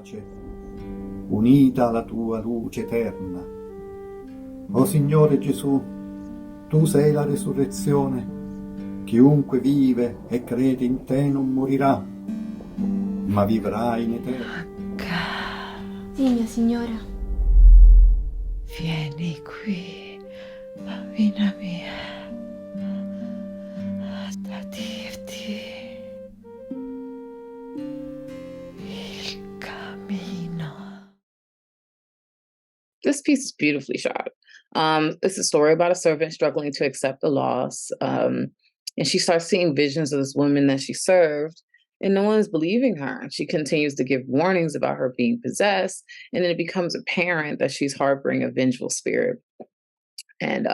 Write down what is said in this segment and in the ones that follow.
pace, unita alla tua luce eterna. O Signore Gesù, tu sei la resurrezione. Chiunque vive e crede in te non morirà, ma vivrà in eterno. Sì, mia signora. Vieni qui, bambina mia, a dirti il cammino. This piece is beautifully shot. It's a story about a servant struggling to accept the loss. And she starts seeing visions of this woman that she served, and no one's believing her. She continues to give warnings about her being possessed, and then it becomes apparent that she's harboring a vengeful spirit. And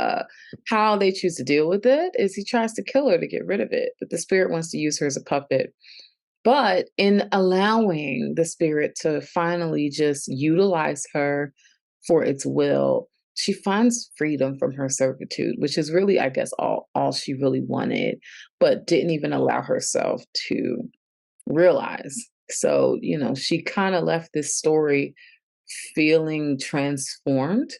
how they choose to deal with it is he tries to kill her to get rid of it, but the spirit wants to use her as a puppet. But in allowing the spirit to finally just utilize her for its will, she finds freedom from her servitude, which is really, I guess, all she really wanted, but didn't even allow herself to realize. So, she kind of left this story feeling transformed,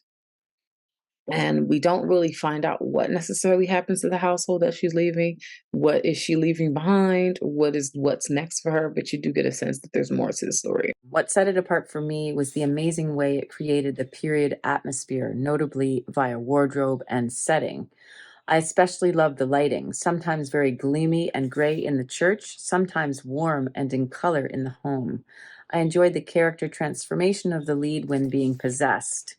and we don't really find out what necessarily happens to the household that she's leaving. What is she leaving behind? What's next for her? But you do get a sense that there's more to the story. What set it apart for me was the amazing way it created the period atmosphere, notably via wardrobe and setting. I especially loved the lighting, sometimes very gleamy and gray in the church, sometimes warm and in color in the home. I enjoyed the character transformation of the lead when being possessed.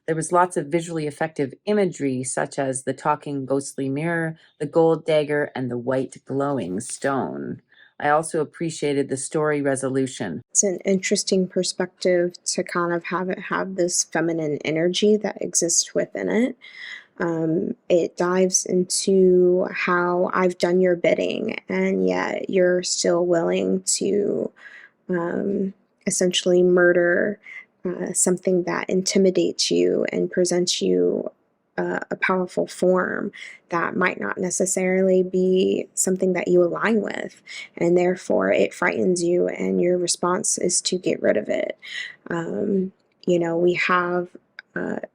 There was lots of visually effective imagery, such as the talking ghostly mirror, the gold dagger, and the white glowing stone. I also appreciated the story resolution. It's an interesting perspective to kind of have it have this feminine energy that exists within it. It dives into how I've done your bidding, and yet you're still willing to essentially murder something that intimidates you and presents you a powerful form that might not necessarily be something that you align with, and therefore it frightens you, and your response is to get rid of it. We have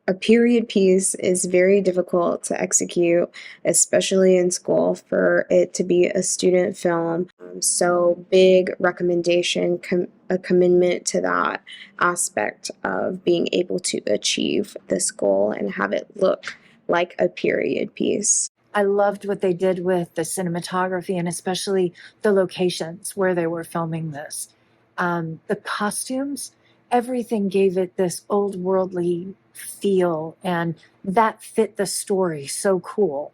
a period piece is very difficult to execute, especially in school, for it to be a student film. So big recommendation, a commitment to that aspect of being able to achieve this goal and have it look like a period piece. I loved what they did with the cinematography and especially the locations where they were filming this. The costumes, everything gave it this old worldly feel, and that fit the story so cool.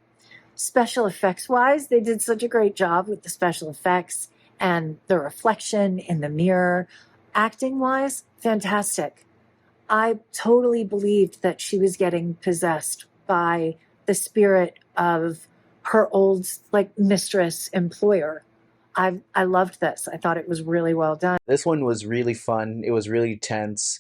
Special effects wise, they did such a great job with the special effects and the reflection in the mirror. Acting wise, fantastic. I totally believed that she was getting possessed by the spirit of her old mistress employer. I loved this. I thought it was really well done. This one was really fun. It was really tense.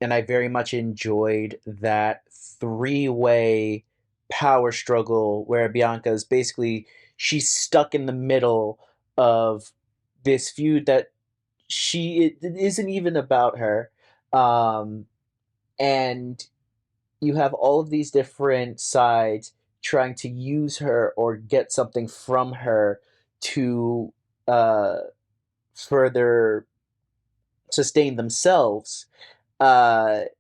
And I very much enjoyed that three-way power struggle where Bianca is basically, she's stuck in the middle of this feud that it isn't even about her. And you have all of these different sides trying to use her or get something from her to further sustain themselves. And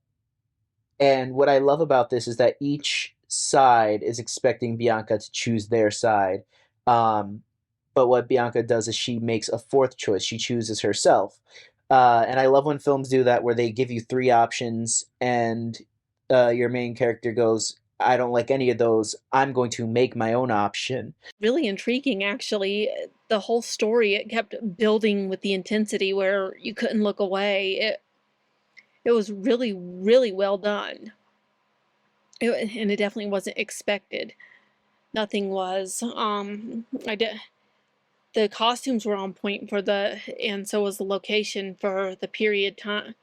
what I love about this is that each side is expecting Bianca to choose their side. But what Bianca does is she makes a fourth choice. She chooses herself. And I love when films do that, where they give you three options and your main character goes, I don't like any of those. I'm going to make my own option. Really intriguing, actually. The whole story, it kept building with the intensity where you couldn't look away. It was really, really well done. And it definitely wasn't expected. Nothing was. The costumes were on point and so was the location for the period time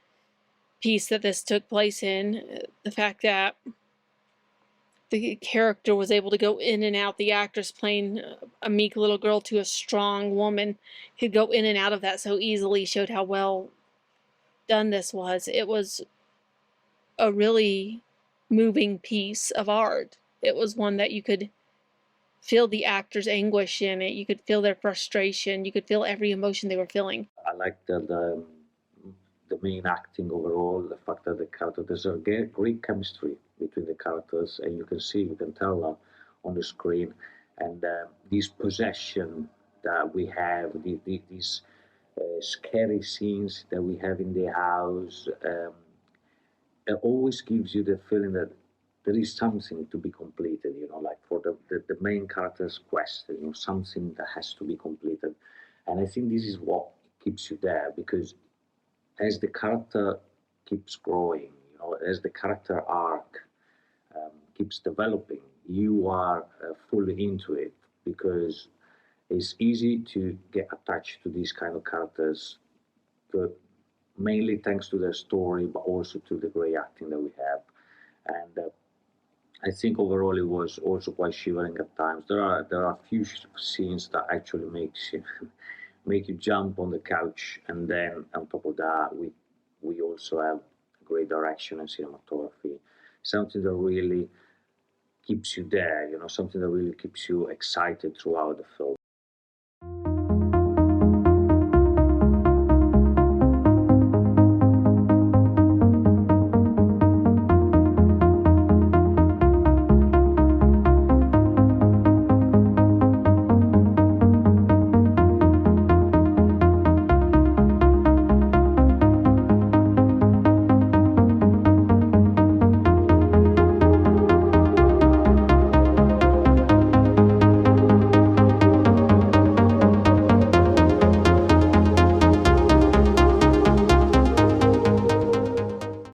piece that this took place in. The fact that the character was able to go in and out, the actress playing a meek little girl to a strong woman, could go in and out of that so easily, showed how well done this was. It was a really moving piece of art. It was one that you could feel the actors' anguish in it. You could feel their frustration. You could feel every emotion they were feeling. I like the main acting overall, the fact that the character, there's a great chemistry between the characters, and you can tell on the screen, and this possession that we have, these scary scenes that we have in the house, it always gives you the feeling that there is something to be completed, like for the main character's quest, something that has to be completed. And I think this is what keeps you there, because as the character keeps growing, as the character arc keeps developing, you are fully into it, because it's easy to get attached to these kind of characters, mainly thanks to their story, but also to the great acting that we have. And I think overall it was also quite shivering at times. There are a few scenes that actually make you jump on the couch, and then on top of that, we also have great direction and cinematography, something that really keeps you there, something that really keeps you excited throughout the film.